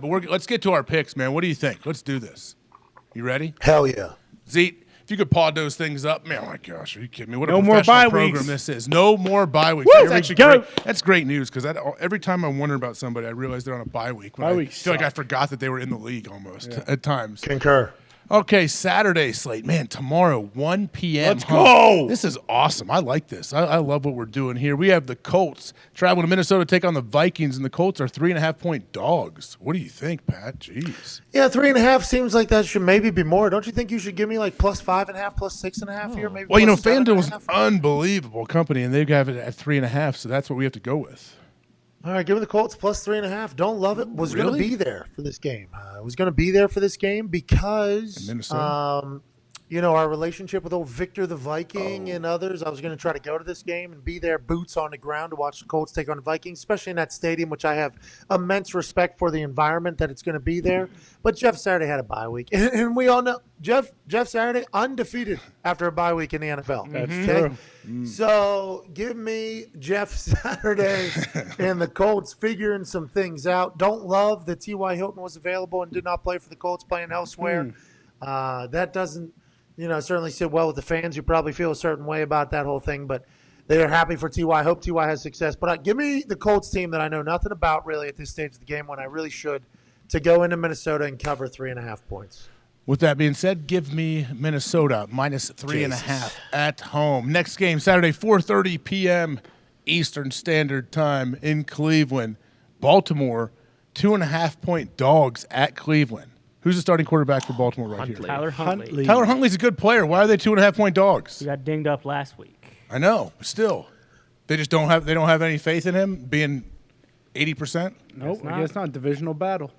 but let's get to our picks, man. What do you think? Let's do this. You ready? Hell yeah. Zeke, if you could pod those things up, man, oh my gosh, are you kidding me? What a No more professional bye program weeks. this is. No more bye weeks. Woo, let's go. That's great news because every time I wonder about somebody, I realize they're on a bye week. Bye I weeks feel like I suck. forgot that they were in the league almost at times. Concur. Okay, Saturday slate. Man, tomorrow, 1 p.m. Let's go. This is awesome. I like this. I love what we're doing here. We have the Colts traveling to Minnesota to take on the Vikings, and the Colts are 3.5-point dogs. What do you think, Pat? Jeez. Yeah, 3.5 seems like that should maybe be more. Don't you think you should give me like plus 5.5, plus 6.5 here? Maybe. Well, you know, plus FanDuel's 7.5? unbelievable company, and they have it at 3.5, so that's what we have to go with. All right, give me the Colts plus 3.5. Don't love it. Was going to Really? be there for this game. Was going to be there for this game because, In Minnesota? you know, our relationship with old Victor the Viking and others. I was going to try to go to this game and be there, boots on the ground, to watch the Colts take on the Vikings, especially in that stadium, which I have immense respect for the environment that it's going to be there. But Jeff Saturday had a bye week, and we all know Jeff Saturday undefeated after a bye week in the NFL. That's Okay? true. So give me Jeff Saturday and the Colts figuring some things out. Don't love that T.Y. Hilton was available and did not play for the Colts, playing elsewhere. That doesn't, certainly sit well with the fans who probably feel a certain way about that whole thing. But they are happy for T.Y. Hope T.Y. has success. But give me the Colts team that I know nothing about really at this stage of the game when I really should, to go into Minnesota and cover 3.5 points. With that being said, give me Minnesota minus 3.5 at home. Next game, Saturday, 4:30 p.m. Eastern Standard Time in Cleveland. Baltimore, 2.5-point dogs at Cleveland. Who's the starting quarterback for Baltimore right Huntley. here? Tyler Huntley. Tyler Huntley's a good player. Why are they 2.5-point dogs? He got dinged up last week. I know. Still, they just don't have any faith in him being 80%. Nope, not. I guess not. Divisional battle.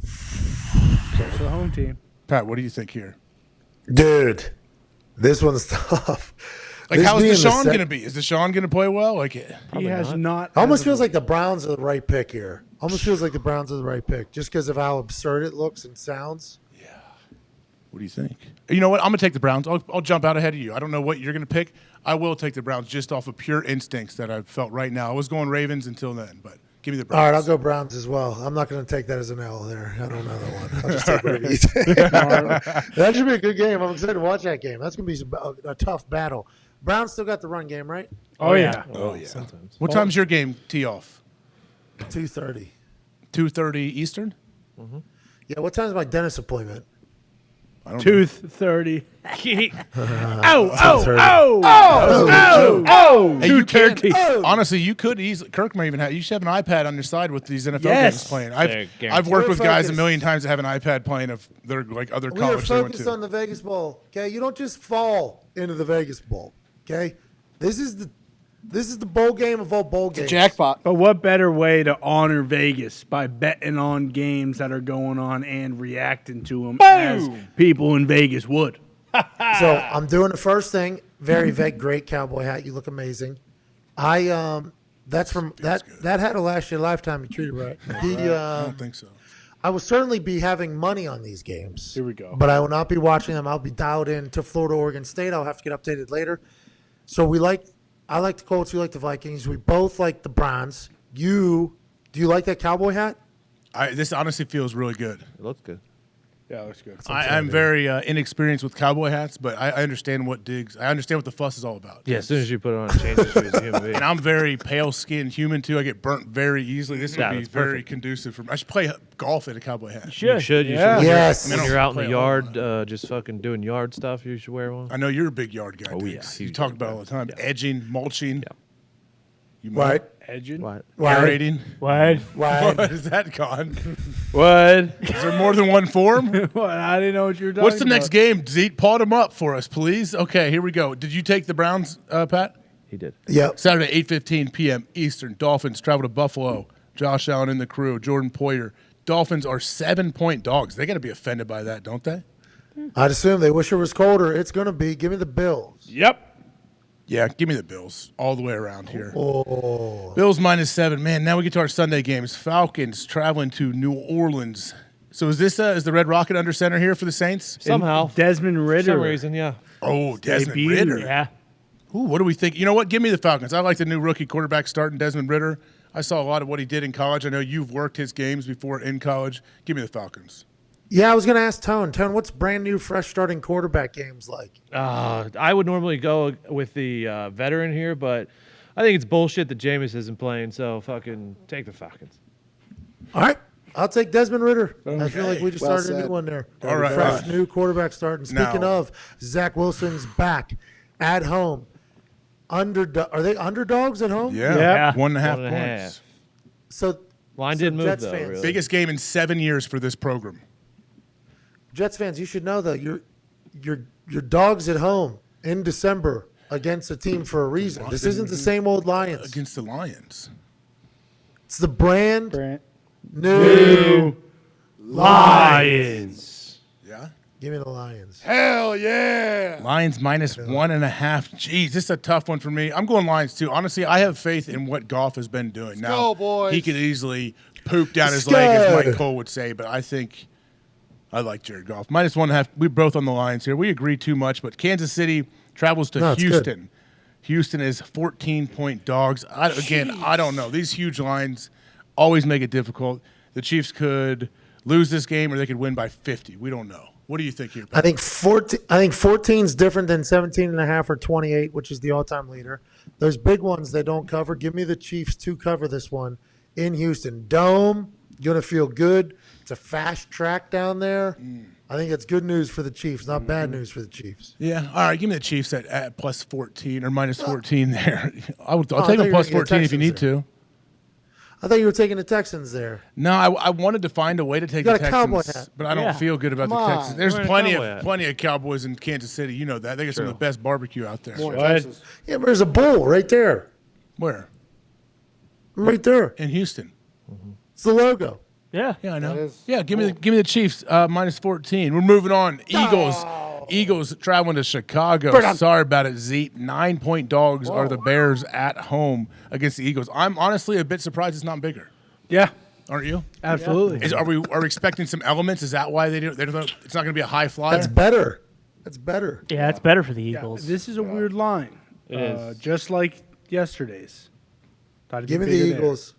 It's the home team. Pat, what do you think here? Dude, this one's tough. Like, This how being is the Deshaun sec- going to be? Is Deshaun going to play well? Like, He has not. Almost as feels of- like the Browns are the right pick here. Almost feels like the Browns are the right pick just because of how absurd it looks and sounds. what do you think? You know what? I'm going to take the Browns. I'll jump out ahead of you. I don't know what you're going to pick. I will take the Browns just off of pure instincts that I've felt right now. I was going Ravens until then, but give me the Browns. All right, I'll go Browns as well. I'm not going to take that as an L there. I don't know that one. I'll just take whatever you take. That should be a good game. I'm excited to watch that game. That's going to be a tough battle. Browns still got the run game, right? Oh, yeah. Oh, yeah. Sometimes. What time's your game tee off? 2:30. 2:30 Eastern? Yeah, what time's my dentist appointment? I don't know. Tooth 30. Oh, Hey, you can 2:30. honestly, you could easily. Kirk might even have. You should have an iPad on your side with these NFL Yes. games playing. They're I've guaranteed. worked with We're guys a focused. million times that have an iPad playing of their like other We are college they went focused to. on the Vegas Bowl. Okay, you don't just fall into the Vegas Bowl. Okay, this is the bowl game of all bowl games. Jackpot. But what better way to honor Vegas by betting on games that are going on and reacting to them as people in Vegas would? So I'm doing the first thing. Very great cowboy hat. You look amazing. That's from that hat will last you a lifetime. You treat it right. I don't think so. I will certainly be having money on these games. Here we go. But I will not be watching them. I'll be dialed in to Florida, Oregon State. I'll have to get updated later. So I like the Colts. You like the Vikings. We both like the Browns. Do you like that cowboy hat? This honestly feels really good. It looks good. Yeah, that's good. I'm very inexperienced with cowboy hats, but I understand what Diggs. I understand what the fuss is all about. Yeah, as soon as you put it on, it changes you as a human being. And I'm very pale-skinned human too. I get burnt very easily. This Yeah, would be that's very perfect. conducive for me. I should play golf in a cowboy hat. You Sure. should. Yeah. Yes. When I you're don't out in play the a lot. yard, just fucking doing yard stuff, you should wear one. I know you're a big yard guy. Oh, yeah, Diggs. You huge talk yard about it guy. all the time. Yeah. Edging, mulching. Yeah. You Right. Edging. What? aerating. What? Right. What is that gone? What? Is there more than one form? What? I didn't know what you were talking What's the about. next game? Zeke, pod them up for us, please. Okay, here we go. Did you take the Browns, Pat? He did. Yep. Saturday, 8:15 p.m. Eastern. Dolphins travel to Buffalo. Josh Allen and the crew. Jordan Poyer. Dolphins are 7-point dogs. They got to be offended by that, don't they? I'd assume they wish it was colder. It's going to be. Give me the Bills. Yep. Yeah, give me the Bills all the way around here. Oh. Bills -7. Man, now we get to our Sunday games. Falcons traveling to New Orleans. So is this is the Red Rocket under center here for the Saints? Somehow. Desmond For Ritter. some reason, yeah. Oh, Desmond Debut. Ritter. Yeah. Ooh, what do we think? You know what? Give me the Falcons. I like the new rookie quarterback starting Desmond Ritter. I saw a lot of what he did in college. I know you've worked his games before in college. Give me the Falcons. Yeah, I was going to ask Tone. Tone, what's brand new, fresh starting quarterback games like? I would normally go with the veteran here, but I think it's bullshit that Jameis isn't playing, so fucking take the Falcons. All right. I'll take Desmond Ritter. I feel like we just Well started a said. new one there. All right. Fresh new quarterback starting. Speaking Now- of, Zach Wilson's back at home. Are they underdogs at home? Yeah. Yeah. 1.5 1.5. points. So Line didn't move, Jets though, fans, really. Biggest game in 7 years for this program. Jets fans, you should know that your dogs at home in December against a team for a reason. This isn't the same old Lions. Against the Lions. It's the brand Brant. new Lions. Yeah. Give me the Lions. Hell yeah. Lions minus 1.5. Jeez, this is a tough one for me. I'm going Lions too. Honestly, I have faith in what Goff has been doing. Now, go, boys. he could easily poop down his Let's leg, as go. Mike Cole would say, but I think I like Jared Goff. Minus 1.5. We're both on the Lions here. We agree too much, but Kansas City travels to No, it's good. Houston. Houston is 14-point dogs. I don't know. These huge lines always make it difficult. The Chiefs could lose this game, or they could win by 50. We don't know. What do you think here, I Pat? think 14 is different than 17.5 or 28, which is the all-time leader. Those big ones they don't cover. Give me the Chiefs to cover this one in Houston. Dome, you're going to feel good. It's a fast track down there. I think it's good news for the Chiefs, not bad news for the Chiefs. Yeah. All right. Give me the Chiefs at plus 14 or minus 14 there. I'll I take thought them you were plus gonna get 14 if you Texans need there. to. I thought you were taking the Texans there. No, I wanted to find a way to take You the got a cowboy Texans, hat. but I don't Yeah. feel good about Come the on. Texans. There's Wearing a plenty cowboy of hat. Cowboys in Kansas City. You know that. They got some of the best barbecue out there. More in What? Texas. Yeah, but there's a bull right there. Where? Right there. In Houston. It's the logo. Yeah. Yeah, I know. That is Yeah, give me the Chiefs minus 14. We're moving on. Eagles traveling to Chicago. Sorry about it, Zeke. 9-point dogs are the Bears at home against the Eagles. I'm honestly a bit surprised it's not bigger. Yeah, Aren't you? absolutely. Are we expecting some elements? Is that why they don't? It's not going to be a high flyer. That's better. That's better. Yeah, it's better for the Eagles. This is a weird line. It is. Just like yesterday's. Thought it'd Give be me the bigger there. Eagles.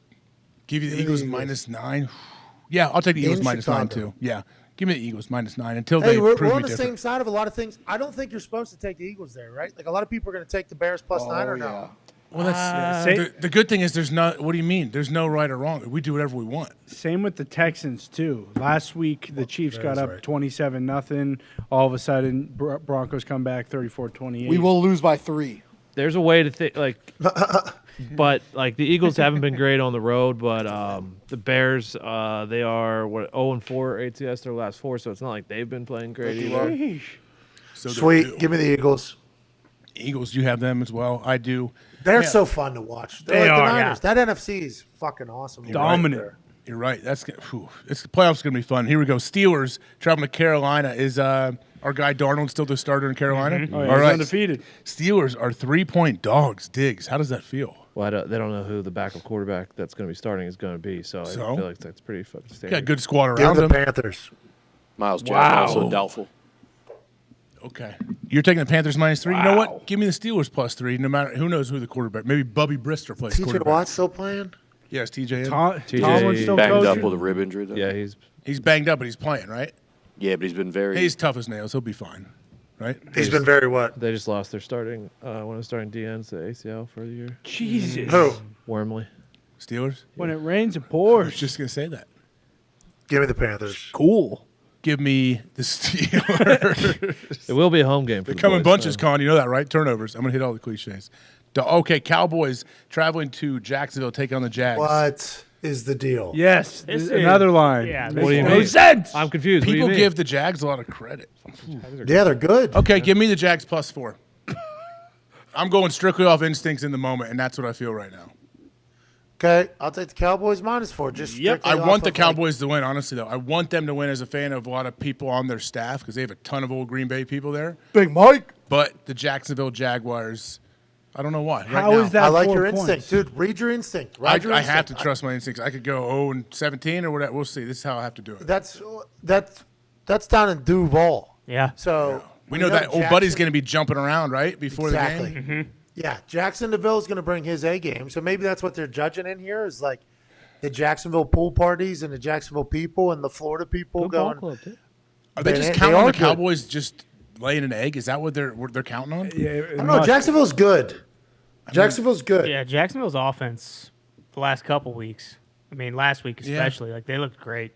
Give you the Give me the Eagles Eagles. minus 9. Yeah, I'll take the Eagles In minus 9 Chicago. too. Yeah, give me the Eagles minus 9 until Hey, they we're prove on me the different. same side of a lot of things. I don't think you're supposed to take the Eagles there, right? Like a lot of people are going to take the Bears plus 9 or no. Well, that's Say- the good thing is there's not. What do you mean? There's no right or wrong. We do whatever we want. Same with the Texans too. Last week the Chiefs got up right. 27-0. All of a sudden Broncos come back 34-28. We will lose by 3. There's a way to think, like, but like the Eagles haven't been great on the road, but the Bears, they are 0-4 ATS their last 4, so it's not like they've been playing great either. So Sweet. Give me the Eagles. Eagles. You have them as well. I do. They're Yeah. so fun to watch. They're They like are, the Niners. That NFC is fucking awesome. Dominant. You're right. That's the playoffs going to be fun. Here we go. Steelers traveling to Carolina. Is our guy Darnold still the starter in Carolina? Oh, yeah, All he's right. undefeated. Steelers are 3-point dogs. Diggs. How does that feel? Well, they don't know who the backup quarterback that's going to be starting is going to be, so I So? feel like that's pretty fucking Got a standard. good squad Give around the them. Panthers. Miles Jack Wow. also doubtful. Okay. You're taking the Panthers minus 3. You know what? Give me the Steelers plus 3. No matter who knows who the quarterback. Maybe Bubby Brister plays TJ quarterback. Watt still playing? Yes, TJ. TJ Tomlin's still Banged coaching. up with a rib injury, though. Yeah, he's He's banged up, but he's playing, right? Yeah, but he's been very. He's tough as nails. He'll be fine, right? He's been very what? they just lost their starting one of the starting DNs to ACL for the year. Jesus. Who? Wormley. Steelers. When it rains, it I was pours. just gonna say that. Give me the Panthers. Cool. Give me the Steelers. It will be a home game for They the come in boys, bunches, so- Con. You know that, right? Turnovers. I'm gonna hit all the cliches. Okay, Cowboys traveling to Jacksonville, take on the Jags. What is the deal? Yes. This is- another line. yeah, Makes this What do you no mean? sense. I'm confused. What do you People mean? give the Jags a lot of credit. Yeah, they're good. Okay, give me the Jags plus 4. I'm going strictly off instincts in the moment, and that's what I feel right now. Okay, I'll take the Cowboys minus 4. Just strictly I off want the of, Cowboys to win, honestly, though. I want them to win as a fan of a lot of people on their staff because they have a ton of old Green Bay people there. Big Mike. But the Jacksonville Jaguars, I don't know why. Right How now, is that I like 4 your points? instinct, dude. Read your instinct. I Read your have to instinct. trust my instincts. I could go 0-17 or whatever. We'll see. This is how I have to do it. That's down in Duval. Yeah. So We know that old Jackson- buddy's going to be jumping around, right, before exactly. the game? Yeah, Jacksonville is going to bring his A game. So maybe that's what they're judging in here is like the Jacksonville pool parties and the Jacksonville people and the Florida people Good ball going. club, too. Are they They- just they counting on are the good. Cowboys just laying an egg? Is that what they're counting on? Yeah, I don't know. Jacksonville's good. Jacksonville's good. Yeah, Jacksonville's offense the last couple weeks. I mean, last week especially. Like, they looked great.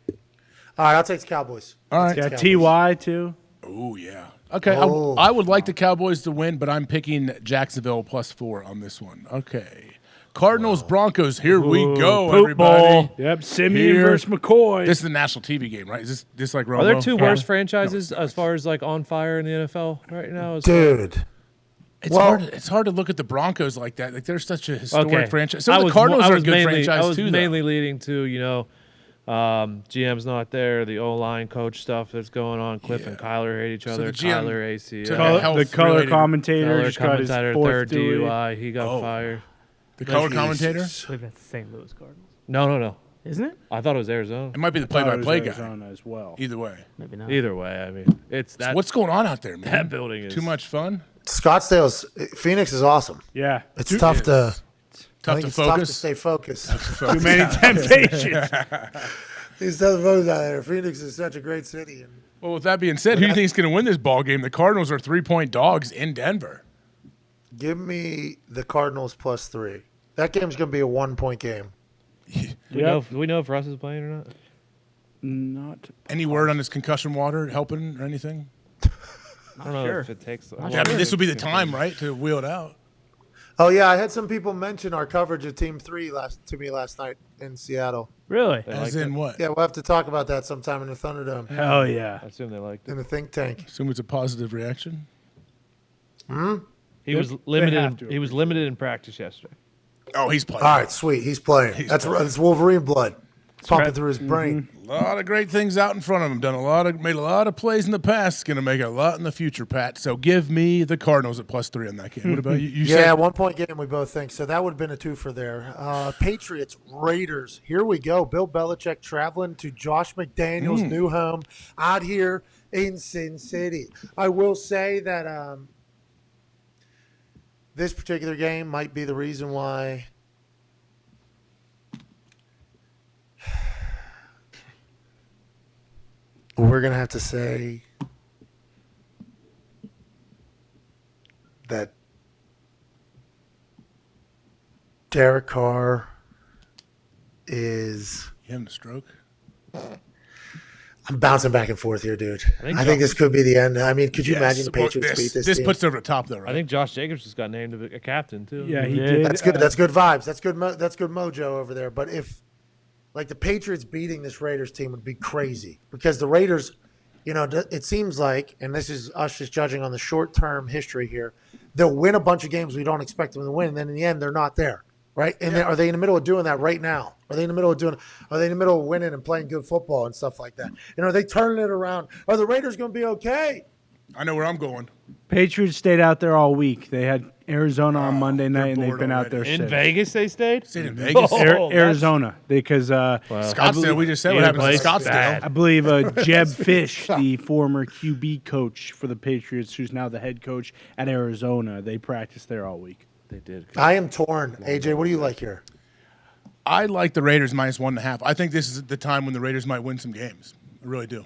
All right, I'll take the Cowboys. All right. Yeah, Cowboys. Ty too. Oh yeah. Okay. Oh. I would like the Cowboys to win, but I'm picking Jacksonville +4 on this one. Okay. Cardinals Broncos. Here we go, poop everybody. ball. Yep, Simeon Here. versus McCoy. This is the national TV game, right? Is this like Romo? Are there two Yeah. worst franchises as far as like on fire in the NFL right now? Dude. It's Well- hard. It's hard to look at the Broncos like that. Like they're such a historic Okay. franchise. So I the was Cardinals mo- I are a was good mainly, franchise I was too. mainly leading to GM's not there. The O-line coach stuff that's going on. Cliff and Kyler hate each other. the GM Kyler AC. took Color- a health the color related- commentator Kyler just got his commentator, fourth third DUI. DUI. He got fired. The color Jesus. commentator. I believe that's the St. Louis Cardinals. No. Isn't it? I thought it was Arizona. It might be the Thought it was play-by-play guy. Arizona as well. Either way, Maybe not. Either way, I mean, it's that. what's going on out there, man? that building is Too much fun. Scottsdale's Phoenix is awesome. Yeah, It's tough to I Tough think to it's tough to focus. stay focused. too many temptations. These tough votes out there. Phoenix is such a great city. And Well, with that being said, who do you think is going to win this ball game? The Cardinals are 3-point dogs in Denver. give me the Cardinals +3. That game's going to be a 1-point game. Yep. Do we know if Russ is playing or not? Not. Any word on this concussion water helping or anything? I don't know sure. if it takes. Yeah, I mean, this would be the time, right, to wheel it out. Oh, yeah, I had some people mention our coverage of Team 3 to me last night in Seattle. Really? As in what? Yeah, we'll have to talk about that sometime in the Thunderdome, Hell yeah. I assume they liked it. in the think tank. Assume it's a positive reaction. He was have limited. to He was limited in practice yesterday. Oh, he's playing. All right, sweet. He's playing. That's Wolverine blood pumping right. through his brain. A lot of great things out in front of him. Made a lot of plays in the past. Going to make a lot in the future, Pat. So give me the Cardinals at +3 on that game. What about you? You Yeah, said 1-point game, we both think. So that would have been a twofer there. Patriots, Raiders. Here we go. Bill Belichick traveling to Josh McDaniel's new home out here in Sin City. I will say that this particular game might be the reason why we're going to have to say that Derek Carr is. you having a stroke? I'm bouncing back and forth here, dude. think I think this could be the end. I mean, could you imagine the Well, Patriots beat this This team? puts it over the top, though, right? I think Josh Jacobs just got named a captain too. Yeah, he Yeah. did. That's good. That's good vibes. That's good. That's good mojo over there. But if, like, the Patriots beating this Raiders team would be crazy because the Raiders, it seems like, and this is us just judging on the short-term history here, they'll win a bunch of games we don't expect them to win, and then in the end they're not there, right? And then, are they in the middle of doing that right now? Are they in the middle of winning and playing good football and stuff like that? And are they turning it around? Are the Raiders going to be okay? I know where I'm going. Patriots stayed out there all week. They had Arizona on Monday night, and they've bored been out there already. In since. Vegas, they stayed. Stayed in Vegas. Oh, Ar- that's- Arizona, because Scottsdale. We just said what Yeah, happened in place Scottsdale. bad. I believe Jeb Fish, the former QB coach for the Patriots, who's now the head coach at Arizona, they practiced there all week. They did. I am torn. AJ, what do you like here? I like the Raiders -1.5. I think this is the time when the Raiders might win some games. I really do.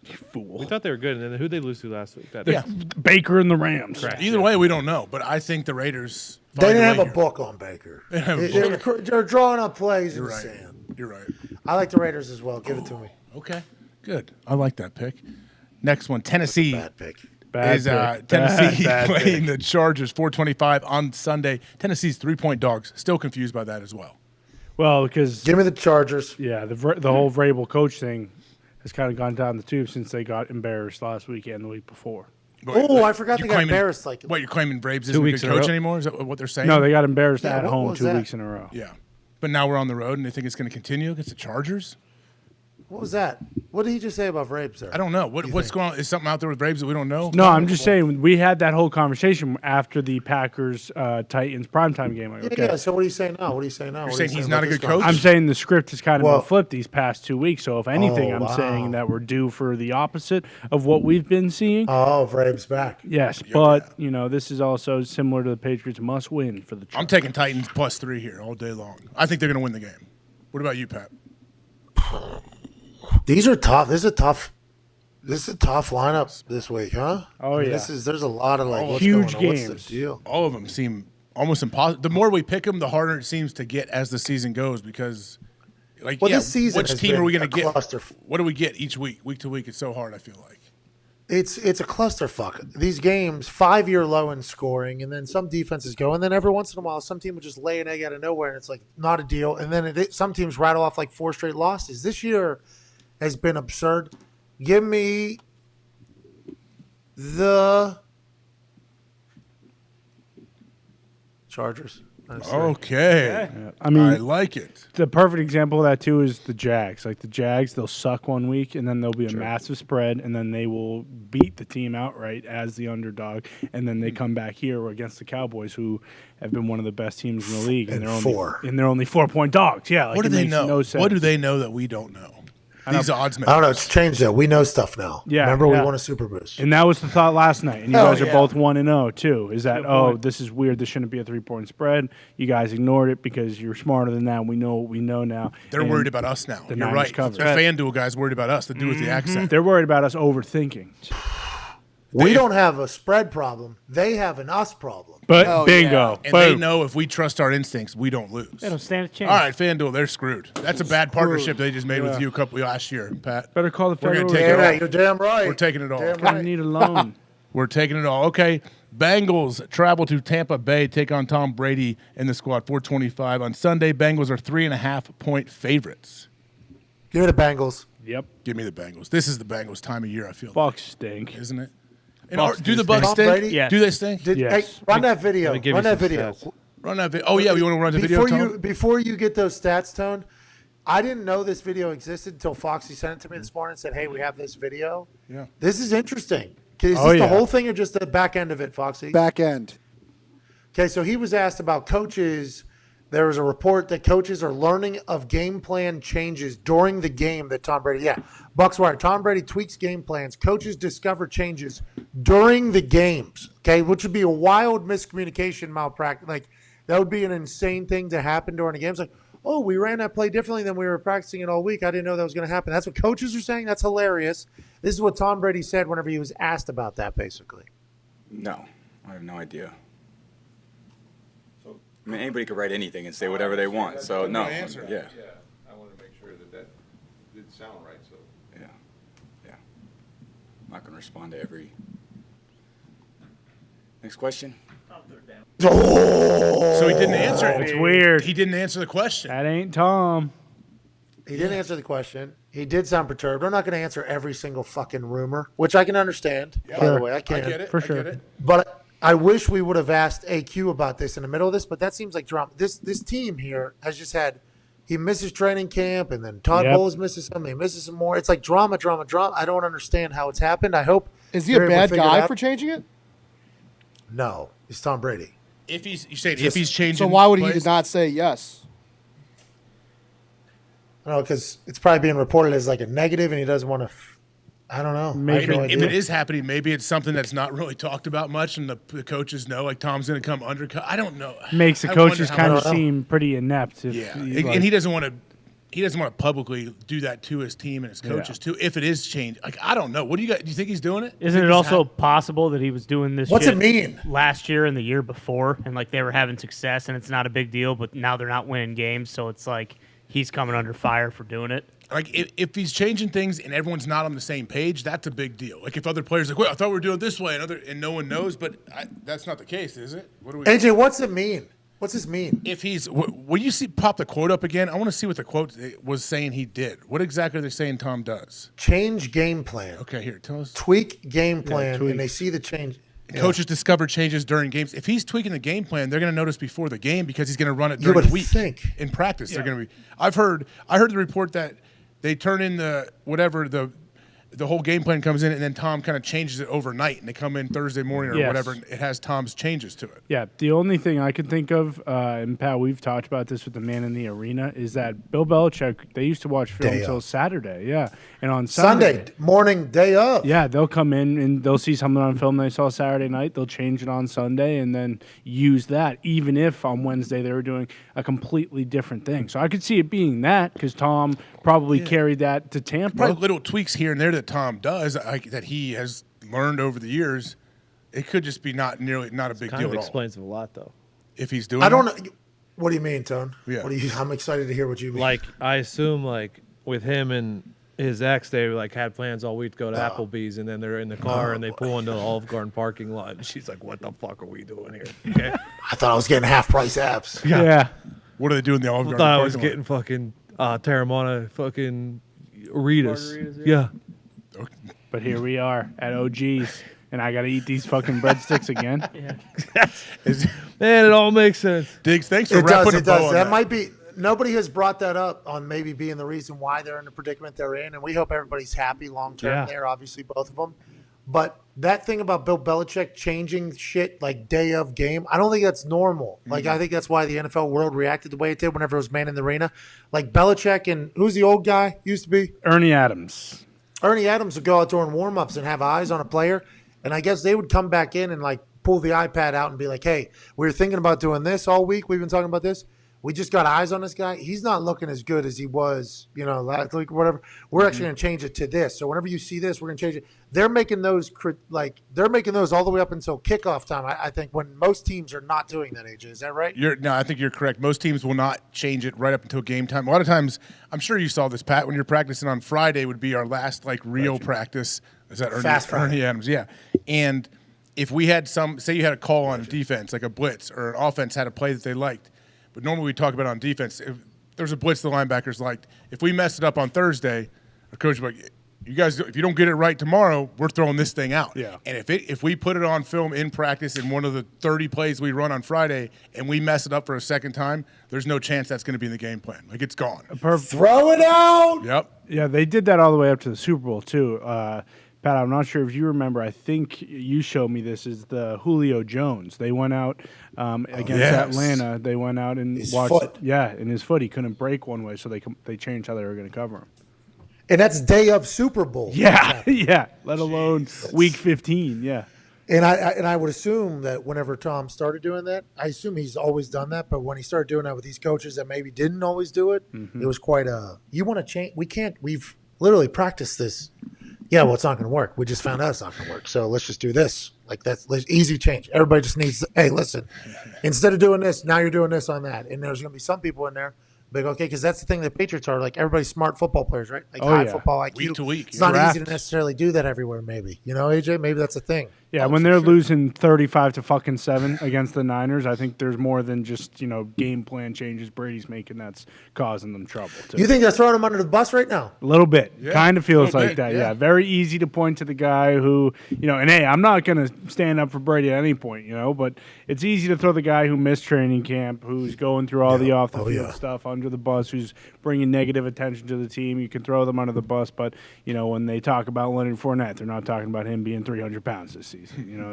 We Fool. thought they were good, and then who'd they lose to last week? That Yeah. Baker and the Rams. Either way, we don't know. But I think the Raiders. They find didn't have way a here. book on Baker. have a They're drawing up plays in You're the right. sand. You're right. I like the Raiders as well. Give it to me. Okay. Good. I like that pick. Next one, Tennessee. Bad pick. Bad is pick. Tennessee Bad playing pick. the Chargers 4:25 on Sunday. Tennessee's 3-point dogs. Still confused by that as well. Well, because Give me the Chargers. yeah, the whole Vrabel coach thing has kind of gone down the tube since they got embarrassed last week and the week before. Oh, I forgot You're they got claiming- embarrassed. Like, What, you're claiming Braves isn't a weeks good in a coach row? anymore? Is that what they're saying? No, they got embarrassed Yeah, at what home was 2 that? weeks in a row. Yeah. But now we're on the road and they think it's going to continue against the Chargers? What was that? What did he just say about Vrabes there? I don't know. What's going on? Is something out there with Braves that we don't know? No, I'm just saying we had that whole conversation after the Packers Titans primetime game. Like, okay. Yeah, so what do you say now? What do you say now? You're saying he's not a good coach? I'm saying the script has kind of Well- been flipped these past 2 weeks. So if anything, I'm saying that we're due for the opposite of what we've been seeing. Oh, Vrabes back. Yes, but this is also similar to the Patriots must win for the. I'm taking Titans +3 here all day long. I think they're going to win the game. What about you, Pat? These are tough. This is a tough lineup this week, huh? Oh, I mean, yeah. There's a lot of what's huge going on? What's games. the deal? All of them seem almost impossible. The more we pick them, the harder it seems to get as the season goes because, This season which has team are been we going a to get? cluster. What do we get each week? Week to week, it's so hard, I feel like. It's a clusterfuck. These games, 5-year low in scoring, and then some defenses go, and then every once in a while, some team will just lay an egg out of nowhere, and it's like not a deal. And then some teams rattle off like 4 straight losses. This year has been absurd. Give me the Chargers. Okay. I mean, I like it. the perfect example of that too is the Jags. Like the Jags, they'll suck one week, and then there'll be a massive spread, and then they will beat the team outright as the underdog, and then they come back here against the Cowboys, who have been one of the best teams in the league, And they're four. only 4-point dogs. Yeah, like What do it they makes know? No sense. What do they know that we don't know? These odds I don't know. It's changed though. We know stuff now. Yeah, Remember, we yeah. won a Super Boost. And that was the thought last night. And you Hell guys are yeah. both 1-0 too. Is that point. this is weird? This shouldn't be a 3-point spread. You guys ignored it because you're smarter than that. We know what we know now. They're And worried about us now. the You're Niners right. covered. The FanDuel guy's worried about us. The dude with the accent. They're worried about us overthinking. We don't have a spread problem. They have an us problem. But Hell bingo. And they Boom. know if we trust our instincts, we don't lose. They don't stand a chance. All right, FanDuel, they're screwed. That's a bad partnership they just made with you last year, Pat. Better call the We're gonna federal. take it Yeah, all. you're damn right. We're taking it all. Damn I right. need a loan. We're taking it all. Okay. Bengals travel to Tampa Bay, take on Tom Brady in the squad, 425. On Sunday, Bengals are 3.5-point favorites. Give me the Bengals. Yep. Give me the Bengals. This is the Bengals time of year, I feel. Bucks stink. Isn't it? And Bucks do the do Bucks Tom stink? Brady? Yeah. Do they stink? Yes. Hey, run that video. Let me give Run you that some video. stats. Run that video. Oh, yeah, you want to run the video, Tom? Before you get those stats, Tone, I didn't know this video existed until Foxy sent it to me this morning and said, hey, we have this video. Yeah. This is interesting. Is Oh, this yeah. the whole thing or just the back end of it, Foxy? Back end. Okay, so he was asked about coaches. There was a report that coaches are learning of game plan changes during the game that Tom Brady, Bucks Wire. Tom Brady tweaks game plans. Coaches discover changes during the games, okay, which would be a wild miscommunication malpractice. Like, that would be an insane thing to happen during a game. It's like, oh, we ran that play differently than we were practicing it all week. I didn't know that was going to happen. That's what coaches are saying. That's hilarious. This is what Tom Brady said whenever he was asked about that, basically. No, I have no idea. I mean, anybody could write anything and say whatever they want. So no, yeah, Yeah, I want to make sure that did sound right, so. yeah. I'm not gonna respond to every. Next question. So he didn't answer it. It's weird. He didn't answer the question. That ain't Tom. He didn't answer the question. He did sound perturbed. I'm not going to answer every single fucking rumor, which I can understand, by the way. I I can. get it. For I sure. get it. But I wish we would have asked AQ about this in the middle of this, but that seems like drama. This team here has just had – he misses training camp, and then Todd Yep. Bowles misses some. He misses some more. It's like drama. I don't understand how it's happened. I hope – Is he a bad guy for changing it? No. He's Tom Brady. If he's changing, So why would he plays- not say yes? I don't know, because it's probably being reported as like a negative, and he doesn't want to I don't know. I have Maybe. no If idea. it is happening, maybe it's something that's not really talked about much, and the coaches know, like Tom's going to come undercut. I don't know. Makes the I wonder coaches how kind much- of seem pretty inept. If Yeah, he's and, like- and he doesn't want to. He doesn't want to publicly do that to his team and his coaches too. If it is changed, like I don't know. What do you got? Do you think he's doing it? Isn't Think it this also hap- possible that he was doing this What's shit it mean? last year and the year before, and like they were having success, and it's not a big deal, but now they're not winning games, so it's like he's coming under fire for doing it. like if he's changing things and everyone's not on the same page, that's a big deal. Like if other players are like, well, I thought we were doing it this way, and no one knows, but that's not the case, is it? What do we? AJ, what's it mean? What's this mean? If he's, will you see pop the quote up again? I want to see what the quote was saying he did. What exactly are they saying Tom does? Change game plan. Okay, here, tell us. Tweak game plan, tweak. and they see the change. Coaches discover changes during games. If he's tweaking the game plan, they're going to notice before the game because he's going to run it You during would the week. think. In practice, they're going to be. I heard the report that they turn in the whole game plan comes in, and then Tom kind of changes it overnight, and they come in Thursday morning or Yes. whatever, and it has Tom's changes to it. Yeah, the only thing I could think of, and Pat, we've talked about this with the man in the arena, is that Bill Belichick, they used to watch film Day until of. Saturday, yeah. And on Sunday morning, day of. yeah, they'll come in and they'll see something on film they saw Saturday night. They'll change it on Sunday and then use that, even if on Wednesday they were doing a completely different thing. So I could see it being that because Tom probably carried that to Tampa. Probably little tweaks here and there that Tom does that he has learned over the years. It could just be not a big Kind deal of at all explains a lot, though. if he's doing. I don't it. know. What do you mean, Tone? Yeah. I'm excited to hear what you mean. Like, I assume, like, with him and his ex, they, like, had plans all week to go to Applebee's, and then they're in the car, and they pull into the Olive Garden parking lot, and she's like, what the fuck are we doing here? Okay? I thought I was getting half price apps. Yeah. What are they doing in the Olive I Garden? thought I was parking lot? getting fucking Terramana fucking Ritas. Yeah. But here we are at OG's, and I got to eat these fucking breadsticks again. Man, it all makes sense. Diggs, thanks for It wrapping does. a It bow does. on That that. might be. Nobody has brought that up on maybe being the reason why they're in the predicament they're in, and we hope everybody's happy long term Yeah. there. Obviously, both of them. But that thing about Bill Belichick changing shit like day of game, I don't think that's normal. Like I think that's why the NFL world reacted the way it did whenever it was man in the arena. Like Belichick and who's the old guy used to be? Ernie Adams. Ernie Adams would go out during warm-ups and have eyes on a player, and I guess they would come back in and like pull the iPad out and be like, hey, we were thinking about doing this all week. We've been talking about this. We just got eyes on this guy. He's not looking as good as he was, last week or whatever. We're actually going to change it to this. So whenever you see this, we're going to change it. They're making those all the way up until kickoff time. I think when most teams are not doing that. AJ, is that right? No, I think you're correct. Most teams will not change it right up until game time. A lot of times, I'm sure you saw this, Pat, when you're practicing on Friday would be our last real practice. Is that Fast Friday. Ernie Adams? Yeah. And if we had say you had a call on defense, like a blitz, or an offense had a play that they liked, but normally we talk about on defense, if there's a blitz the linebackers liked, if we messed it up on Thursday, our coach would be like, you guys, if you don't get it right tomorrow, we're throwing this thing out. Yeah. And if we put it on film in practice in one of the 30 plays we run on Friday and we mess it up for a second time, there's no chance that's going to be in the game plan. Like, it's gone. Throw it out. Yep. Yeah, they did that all the way up to the Super Bowl, too. Pat, I'm not sure if you remember. I think you showed me this. Is the Julio Jones? They went out against yes. Atlanta. They went out and His watched. foot. Yeah, in his foot, he couldn't break one way, so they changed how they were going to cover him. And that's day of Super Bowl. Yeah, yeah. Let alone Week 15. Yeah. And I would assume that whenever Tom started doing that, I assume he's always done that. But when he started doing that with these coaches that maybe didn't always do it, it was quite a. You want to change? We've literally practiced this. Yeah, well, it's not going to work. We just found out it's not going to work. So let's just do this. Like that's easy change. Everybody just needs. Hey, listen. Instead of doing this, now you're doing this on that. And there's going to be some people in there. Like, okay, because that's the thing the Patriots are like. Everybody's smart football players, right? Like high football IQ. Week to week. It's not Draft. easy to necessarily do that everywhere. Maybe AJ. Maybe that's a thing. Yeah, when they're losing 35-7 against the Niners, I think there's more than just game plan changes Brady's making that's causing them trouble. Too. You think they're throwing him under the bus right now? A little bit. Kind of feels Little like bit, that, yeah. yeah. Very easy to point to the guy who, and hey, I'm not going to stand up for Brady at any point, but it's easy to throw the guy who missed training camp, who's going through all the off-the-field stuff under the bus, who's bringing negative attention to the team. You can throw them under the bus, but, when they talk about Leonard Fournette, they're not talking about him being 300 pounds this season.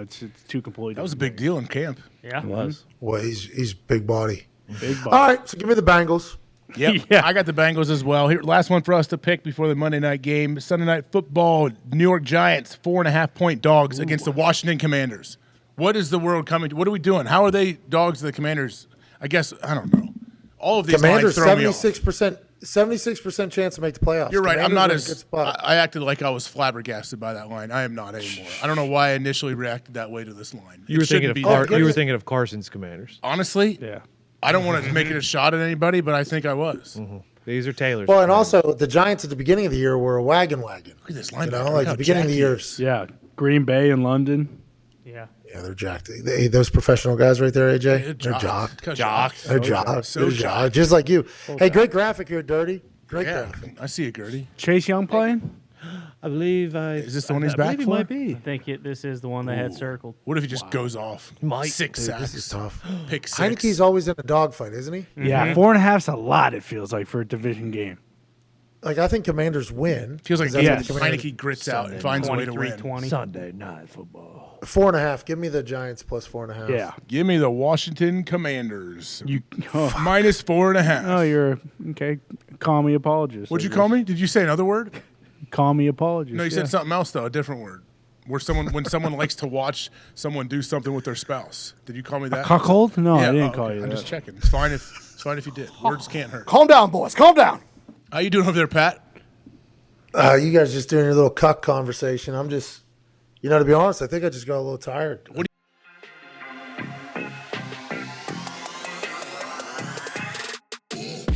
It's two completely That was a different big deal in camp. Yeah. It was. Well, he's big body. things. Big ball. All right, so give me the Bengals. Yep. Yeah. I got the Bengals as well. Here, last one for us to pick before the Monday night game. Sunday night football, New York Giants, 4.5-point dogs against the Washington Commanders. What is the world coming to? What are we doing? How are they dogs to the Commanders? I guess, I don't know. All of these Commanders lines throw me off. 76% chance to make the playoffs. You're right. I'm not Commanders are in a good as. spot. I acted like I was flabbergasted by that line. I am not anymore. I don't know why I initially reacted that way to this line. You were It thinking shouldn't of be that you were way. thinking of Carson's Commanders. Honestly, Yeah. I don't want to make it a shot at anybody, but I think I was. These are Taylor's. Well, and also the Giants at the beginning of the year were a wagon. Look at this You linebacker. know, Look like how the beginning of the jacked he year. is. Yeah. Green Bay and London. Yeah. Yeah, they're jacked. Those professional guys right there, AJ, they're jocked. Jocked. They're jocked. So They're jocked. jocked. Just like you. Hey, great graphic here, Dirty. Great Yeah, graphic. I see it, Gertie. Chase Young playing? I believe Is this the one he's back believe for? He might be. I think this is the one they had circled. What if he just goes off? Might. 6 Dude, sacks. this is tough. Pick 6. Heineke's always in a dogfight, isn't he? Yeah. 4.5's a lot, it feels like, for a division game. Like, I think Commanders win. Feels like Because that's David what the Commanders- Heineke grits out and finds a way to win. 23-20. Sunday night football. 4.5. Give me the Giants plus 4.5. Yeah. Give me the Washington Commanders. You. Oh, Minus 4.5. oh, you're okay. Call me apologist. What'd I you call guess. me? Did you say another word? Call me apologist. No, you yeah. said something else though, a different word. When someone likes to watch someone do something with their spouse. Did you call me that? Cuckold? No, I didn't oh, call okay. you I'm that. just checking. It's fine if you did. Words can't hurt. Calm down, boys. Calm down. How you doing over there, Pat? You guys just doing your little cuck conversation. I'm just, to be honest, I think I just got a little tired. What